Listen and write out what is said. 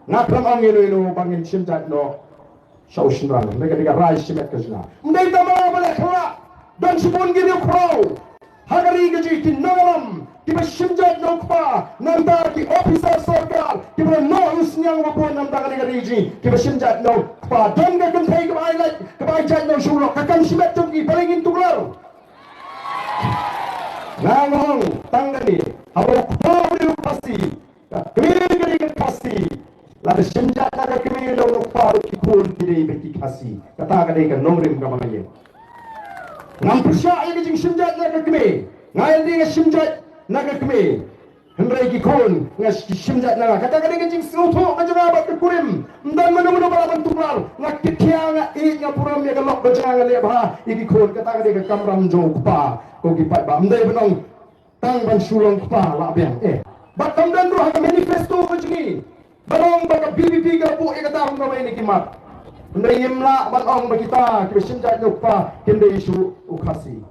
ngakram angin bangin simjat no sausinran mereka rai simet kajna mendai tamara balik khala dan subun gini kro hagari gaji tinnaram tiba simjat no kpa nanda ki officer sarkar tiba no usnyang wapun nanda kali gaji tiba simjat no kpa dan ga kan thai kbai lai kbai jat no shulo kakan simet tuki palingin tuklar nangong tanggani abo kpa uri pasti kiri pasti lalu simjat naga kiri lo kpa ki kul kiri beki kasi kata kadai kan nongrim kamangye ngam persya ini jing simjat naga kiri ngai dia simjat naga kiri hendrai ki kun ngas simjat naga kata kadai jing suto kajanga bat kurim dan menu bala bentuklar ngak kitianga i ngapuram ya galok bajanga lebha iki kun kata kadai kamram jo kpa ko ki pat ba mdai benong tang ban sulong kpa la biang bat kamdan ruh ka manifesto kajingi balong baka BBP ka po ikatahong kamay ni kimat. Kung na imla balong bakita, kibisin dyan yung pa, hindi isu ukasi.